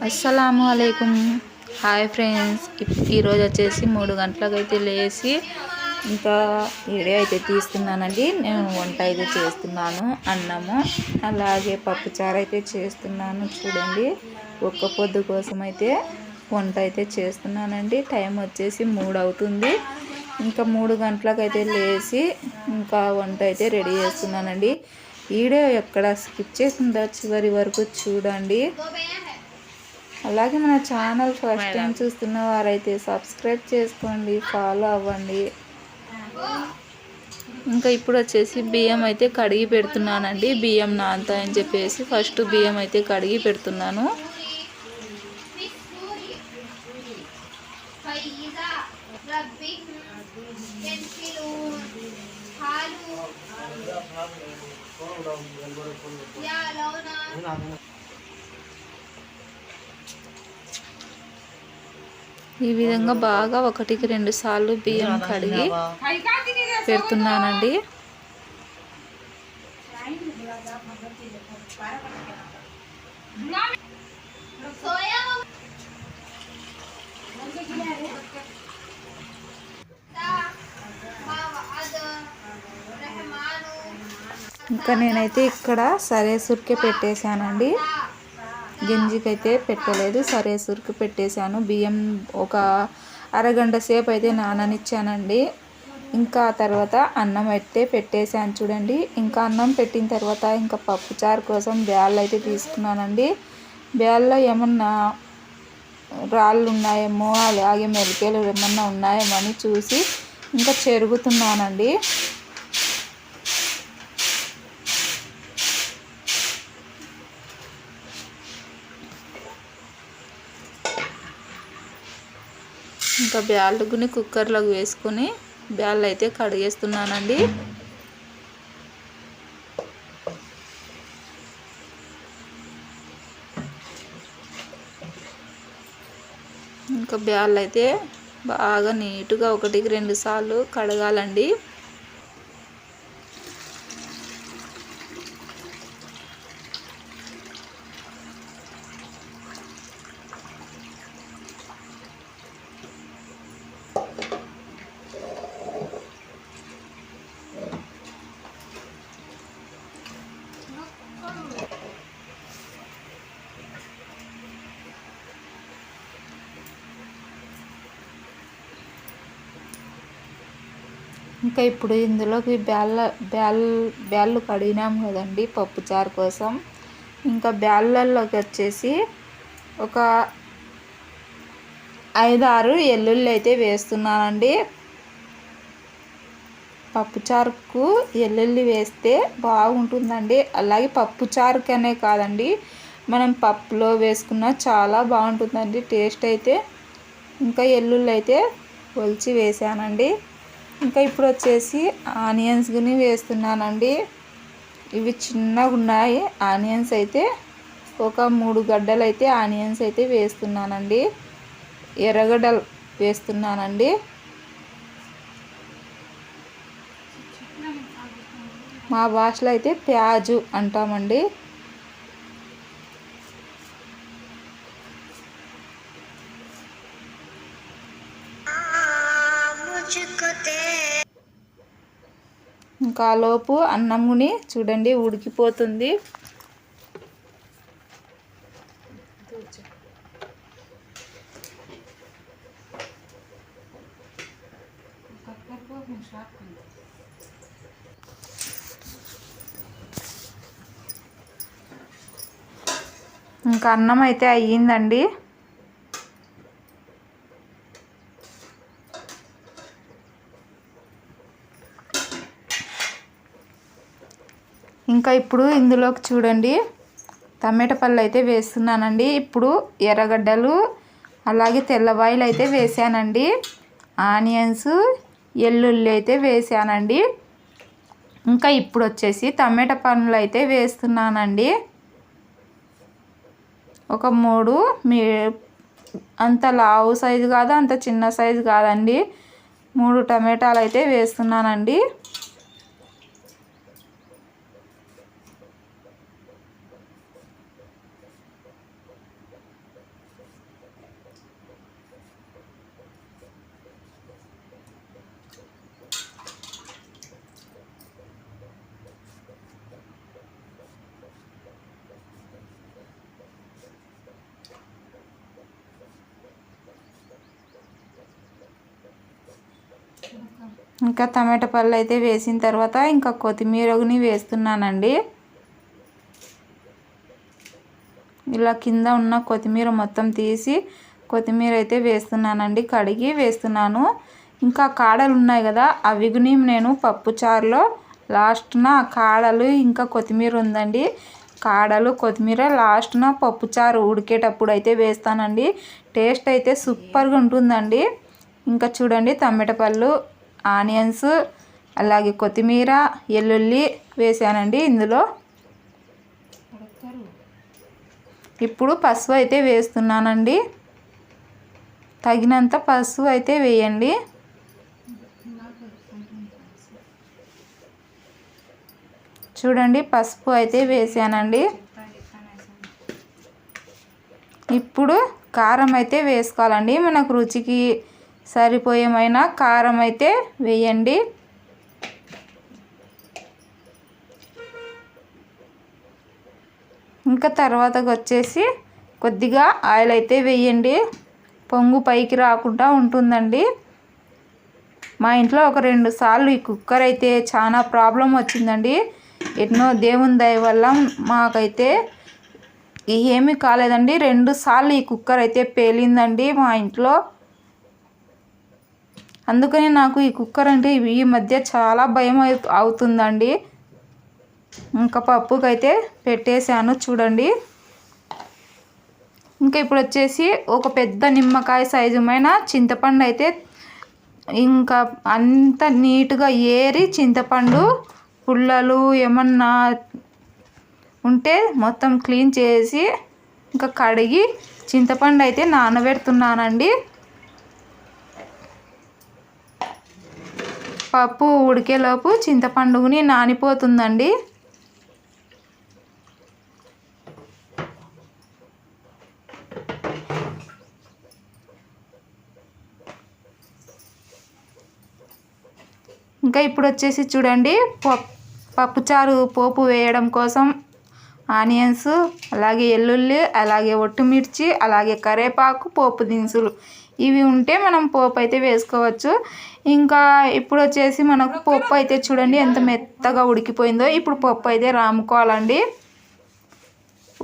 అస్సలాము అలైకుం. Hi friends, ఈరోజు వచ్చేసి 3 గంటలకైతే లేచి ఇంకా వీడియో అయితే తీస్తున్నానండి. నేను వంట అయితే చేస్తున్నాను, అన్నము అలాగే పప్పుచారు అయితే చేస్తున్నాను. చూడండి, ఒక్క పొద్దు కోసం అయితే వంట అయితే చేస్తున్నానండి. టైం వచ్చేసి 3 అవుతుంది. ఇంకా 3 గంటలకైతే లేచి ఇంకా వంట అయితే రెడీ చేస్తున్నానండి. వీడియో ఎక్కడ స్కిప్ చేయకుండా చివరి వరకు చూడండి. అలాగే మన ఛానల్ ఫస్ట్ టైం చూస్తున్న వారైతే సబ్స్క్రైబ్ చేసుకోండి, ఫాలో అవ్వండి. ఇంకా ఇప్పుడు వచ్చేసి బియ్యం అయితే కడిగి పెడుతున్నానండి. బియ్యం నానతాయని చెప్పేసి ఫస్ట్ బియ్యం అయితే కడిగి పెడుతున్నాను. ఈ విధంగా బాగా 1కి 2 సార్లు బియ్యం కడిగి పెడుతున్నానండి. ఇంకా నేనైతే ఇక్కడ సరేసుర్కే పెట్టేశానండి. గింజికైతే పెట్టలేదు, సరేసుర్కి పెట్టేశాను. బియ్యం ఒక అరగంట సేపు అయితే నాననిచ్చానండి. ఇంకా తర్వాత అన్నం అయితే పెట్టేశాను చూడండి. ఇంకా అన్నం పెట్టిన తర్వాత ఇంకా పప్పుచారు కోసం బ్యాళ్ళు అయితే తీసుకున్నానండి. బ్యాళ్ళలో ఏమన్నా రాళ్ళు ఉన్నాయేమో, అలాగే మెలికలు ఏమన్నా ఉన్నాయేమో అని చూసి ఇంకా చెరుగుతున్నానండి. ఇంకా బ్యాళ్ళుని కుక్కర్లోకి వేసుకొని బ్యాళ్ళు అయితే కడిగేస్తున్నానండి. ఇంకా బ్యాళ్ళు అయితే బాగా నీట్గా 1కి 2 సార్లు కడగాలండి. ఇంకా ఇప్పుడు ఇందులోకి బ్యాళ్ళు కడిగినాం కదండి పప్పుచారు కోసం. ఇంకా బ్యాళ్ళల్లోకి వచ్చేసి ఒక 5-6 ఎల్లుల్లి అయితే వేస్తున్నానండి. పప్పుచారుకు ఎల్లుల్లి వేస్తే బాగుంటుందండి. అలాగే పప్పుచారుకనే కాదండి, మనం పప్పులో వేసుకున్న చాలా బాగుంటుందండి టేస్ట్ అయితే. ఇంకా ఎల్లుల్లి అయితే ఒలిచి వేసానండి. ఇంకా ఇప్పుడు వచ్చేసి ఆనియన్స్ గుని వేస్తున్నానండి. ఇవి చిన్నగా ఉన్నాయి ఆనియన్స్ అయితే. ఒక 3 గడ్డలు అయితే ఆనియన్స్ అయితే వేస్తున్నానండి. ఎర్రగడ్డలు వేస్తున్నానండి. మా భాషలో అయితే ప్యాజు అంటామండి. ఇంకా లోపు అన్నముని చూడండి ఉడికిపోతుంది. ఇంకా అన్నం అయితే అయ్యిందండి. ఇంకా ఇప్పుడు ఇందులోకి చూడండి టమాటా పళ్ళు అయితే వేస్తున్నానండి. ఇప్పుడు ఎర్రగడ్డలు అలాగే తెల్లవాయిలు అయితే వేసానండి. ఆనియన్స్, ఎల్లుల్లి అయితే వేసానండి. ఇంకా ఇప్పుడు వచ్చేసి టమాటా పళ్ళు అయితే వేస్తున్నానండి. ఒక 3 అంత లావు సైజు కాదు, అంత చిన్న సైజు కాదండి, 3 టమాటాలు అయితే వేస్తున్నానండి. ఇంకా టమాటా పళ్ళు అయితే వేసిన తర్వాత ఇంకా కొత్తిమీరని వేస్తున్నానండి. ఇలా కింద ఉన్న కొత్తిమీర మొత్తం తీసి కొత్తిమీర అయితే వేస్తున్నానండి, కడిగి వేస్తున్నాను. ఇంకా కాడలు ఉన్నాయి కదా, అవి నేను పప్పు చారులో లాస్ట్న కాడలు ఇంకా కొత్తిమీర ఉందండి, కాడలు కొత్తిమీర లాస్ట్న పప్పుచారు ఉడికేటప్పుడు అయితే వేస్తానండి. టేస్ట్ అయితే సూపర్గా ఉంటుందండి. ఇంకా చూడండి టమాటా పళ్ళు, ఆనియన్స్, అలాగే కొత్తిమీర, వెల్లుల్లి వేసానండి ఇందులో. ఇప్పుడు పసుపు అయితే వేస్తున్నానండి, తగినంత పసుపు అయితే వేయండి. చూడండి పసుపు అయితే వేసానండి. ఇప్పుడు కారం అయితే వేసుకోవాలండి, మనకు రుచికి సరిపోయేమైనా కారం అయితే వేయండి. ఇంకా తర్వాతకి వచ్చేసి కొద్దిగా ఆయిల్ అయితే వేయండి, పొంగు పైకి రాకుండా ఉంటుందండి. మా ఇంట్లో ఒక 2 సార్లు ఈ కుక్కర్ అయితే చాలా ప్రాబ్లం వచ్చిందండి. ఎన్నో దేవుని దయ వల్ల మాకైతే ఏమీ కాలేదండి. 2 సార్లు ఈ కుక్కర్ అయితే పేలిందండి మా ఇంట్లో. అందుకని నాకు ఈ కుక్కర్ అంటే ఈ మధ్య చాలా భయం అవుతుందండి. ఇంకా పప్పుకైతే పెట్టేశాను చూడండి. ఇంకా ఇప్పుడు వచ్చేసి ఒక పెద్ద నిమ్మకాయ సైజుమైన చింతపండు అయితే ఇంకా అంత నీట్గా ఏరి, చింతపండు పుల్లలు ఏమన్నా ఉంటే మొత్తం క్లీన్ చేసి ఇంకా కడిగి చింతపండు అయితే నానబెడుతున్నానండి. పప్పు ఉడికేలోపు చింతపండుని నానిపోతుందండి. ఇంకా ఇప్పుడు వచ్చేసి చూడండి పప్పుచారు పోపు వేయడం కోసం ఆనియన్స్, అలాగే వెల్లుల్లి, అలాగే ఒట్టుమిర్చి, అలాగే కరివేపాకు, పోపు దినుసులు ఇవి ఉంటే మనం పోపు అయితే వేసుకోవచ్చు. ఇంకా ఇప్పుడు వచ్చేసి మనకు పప్పు అయితే చూడండి ఎంత మెత్తగా ఉడికిపోయిందో. ఇప్పుడు పప్పు అయితే రాముకోవాలండి.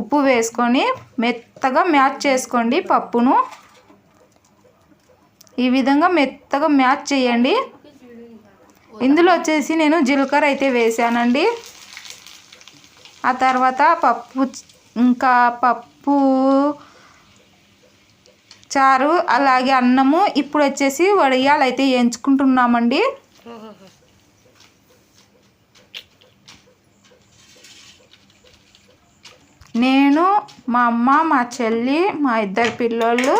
ఉప్పు వేసుకొని మెత్తగా మ్యాచ్ చేసుకోండి పప్పును. ఈ విధంగా మెత్తగా మ్యాచ్ చేయండి. ఇందులో వచ్చేసి నేను జీలకర్ర అయితే వేసానండి. ఆ తర్వాత పప్పు చారు, అలాగే అన్నము. ఇప్పుడు వచ్చేసి వడియాలు అయితే ఎంచుకుంటున్నామండి. నేను, మా అమ్మ, మా చెల్లి, మా 2 పిల్లోళ్ళు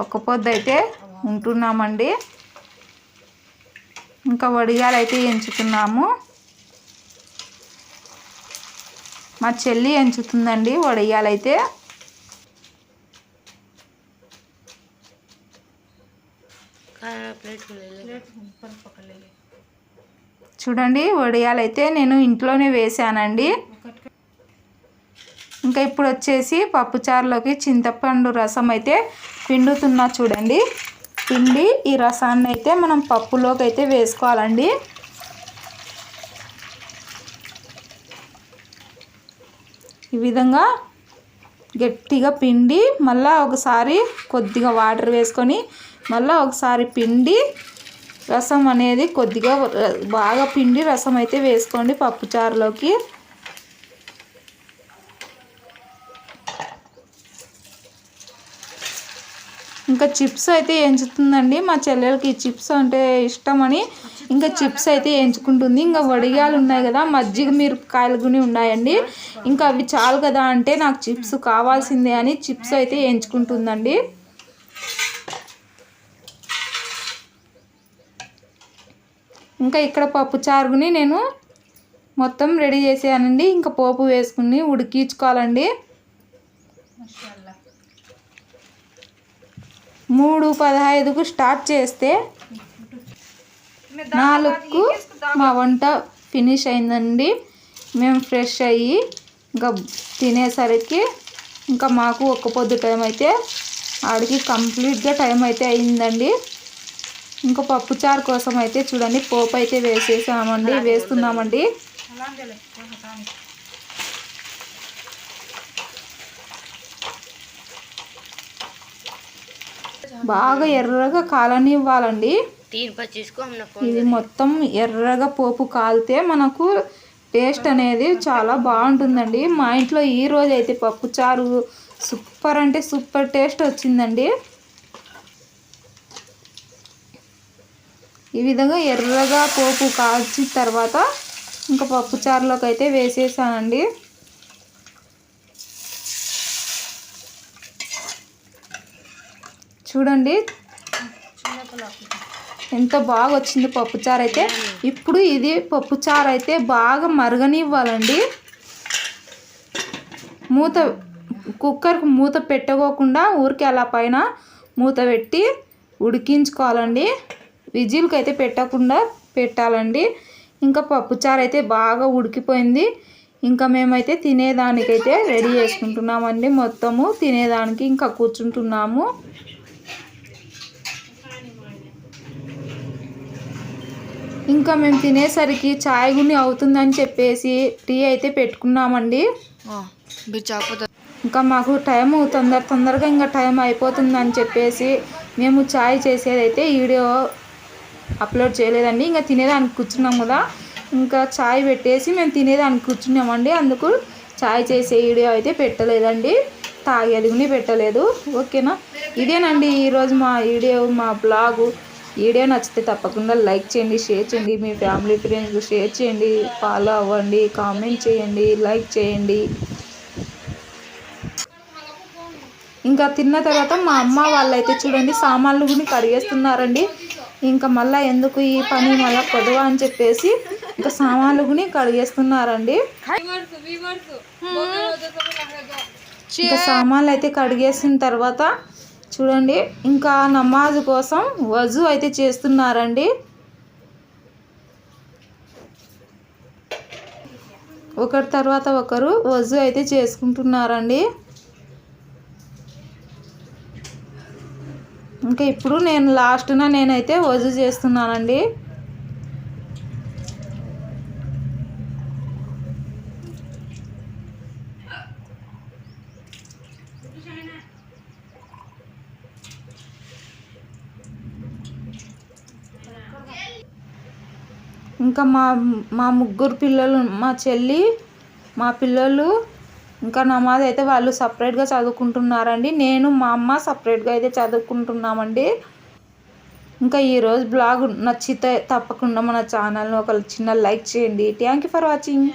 ఒక పొద్దు అయితే ఉంటున్నామండి. ఇంకా వడియాలు అయితే ఎంచుతున్నాము. మా చెల్లి ఎంచుతుందండి వడియాలు అయితే. చూడండి వడియాలు అయితే నేను ఇంట్లోనే వేసానండి. ఇంకా ఇప్పుడు వచ్చేసి పప్పుచారులోకి చింతపండు రసం అయితే పిండుతున్నా చూడండి. పిండి ఈ రసాన్ని అయితే మనం పప్పులోకి అయితే వేసుకోవాలండి. ఈ విధంగా గట్టిగా పిండి మళ్ళీ ఒకసారి కొద్దిగా వాటర్ వేసుకొని మళ్ళీ ఒకసారి పిండి రసం అనేది కొద్దిగా బాగా పిండి రసం అయితే వేసుకోండి పప్పుచారులోకి. ఇంకా చిప్స్ అయితే ఎంచుతుందండి. మా చెల్లెలకి చిప్స్ అంటే ఇష్టమని ఇంకా చిప్స్ అయితే ఎంచుకుంటుంది. ఇంకా వడియాలు ఉన్నాయి కదా, మజ్జిగ మిరపకాయలు కూడా ఉన్నాయండి. ఇంకా అవి చాలు కదా అంటే నాకు చిప్స్ కావాల్సిందే అని చిప్స్ అయితే ఎంచుకుంటుందండి. ఇంకా ఇక్కడ పప్పు చారుని నేను మొత్తం రెడీ చేసానండి. ఇంకా పోపు వేసుకుని ఉడికించుకోవాలండి. 3:15కు స్టార్ట్ చేస్తే 4కు మా వంట ఫినిష్ అయిందండి. మేము ఫ్రెష్ అయ్యి ఇంకా తినేసరికి ఇంకా మాకు ఒక్క పొద్దు టైం అయితే ఆడికి కంప్లీట్గా టైం అయితే అయిందండి. ఇంకా పప్పుచారు కోసం అయితే చూడండి పోపు అయితే వేస్తున్నామండి. బాగా ఎర్రగా కాలనివ్వాలండి. ఇది మొత్తం ఎర్రగా పోపు కాలితే మనకు టేస్ట్ అనేది చాలా బాగుంటుందండి. మా ఇంట్లో ఈ రోజు అయితే పప్పుచారు సూపర్ అంటే సూపర్ టేస్ట్ వచ్చిందండి. ఈ విధంగా ఎర్రగా పోపు కాల్చిన తర్వాత ఇంకా పప్పుచారులోకి అయితే వేసేసానండి. చూడండి ఎంత బాగా వచ్చింది పప్పుచారు అయితే. ఇప్పుడు ఇది పప్పుచారు అయితే బాగా మరగనివ్వాలండి. కుక్కర్కి మూత పెట్టుకోకుండా ఊరికే అలా పైన మూత పెట్టి ఉడికించుకోవాలండి. విజిల్కి అయితే పెట్టకుండా పెట్టాలండి. ఇంకా పప్పుచారు అయితే బాగా ఉడికిపోయింది. ఇంకా మేమైతే తినేదానికైతే రెడీ చేసుకుంటున్నామండి. మొత్తము తినేదానికి ఇంకా కూర్చుంటున్నాము. ఇంకా మేము తినేసరికి చాయ్ గుని అవుతుందని చెప్పేసి టీ అయితే పెట్టుకున్నామండి. ఇంకా మాకు టైం తొందరగా ఇంకా టైం అయిపోతుందని చెప్పేసి మేము చాయ్ చేసేదైతే వీడియో అప్లోడ్ చేయలేదండి. ఇంకా తినేదానికి కూర్చున్నాం కదా, ఇంకా చాయ్ పెట్టేసి మేము తినేదానికి కూర్చున్నామండి. అందుకు చాయ్ చేసే వీడియో అయితే పెట్టలేదండి, తాగేది కూడా పెట్టలేదు. ఓకేనా, ఇదేనండి ఈరోజు మా వీడియో, మా బ్లాగు. వీడియో నచ్చితే తప్పకుండా లైక్ చేయండి, షేర్ చేయండి, మీ ఫ్యామిలీ ఫ్రెండ్స్కి షేర్ చేయండి, ఫాలో అవ్వండి, కామెంట్ చేయండి, లైక్ చేయండి. ఇంకా తిన్న తర్వాత మా అమ్మ వాళ్ళైతే చూడండి సామాన్లు కూడా కడిగేస్తున్నారండి. ఇంకా మళ్ళీ ఎందుకు ఈ పని మళ్ళీ కొద్దువా అని చెప్పేసి ఇంకా సామాన్లు కూడా కడిగేస్తున్నారండి. ఇంకా సామాన్లు అయితే కడిగేసిన తర్వాత చూడండి ఇంకా నమాజ్ కోసం వజు అయితే చేస్తున్నారండి. ఒకరి తర్వాత ఒకరు వజు అయితే చేసుకుంటున్నారండి. ఇంకా ఇప్పుడు నేను లాస్ట్న నేనైతే వజు చేస్తున్నానండి. ఇంకా మా ముగ్గురు పిల్లలు, మా చెల్లి, మా పిల్లలు ఇంకా నమాజ్ అయితే వాళ్ళు సపరేట్గా చదువుకుంటున్నారండి. నేను మా అమ్మ సపరేట్గా అయితే చదువుకుంటున్నామండి. ఇంకా ఈరోజు బ్లాగ్ నచ్చితే తప్పకుండా మన ఛానల్ని ఒక చిన్న లైక్ చేయండి. Thank you for watching.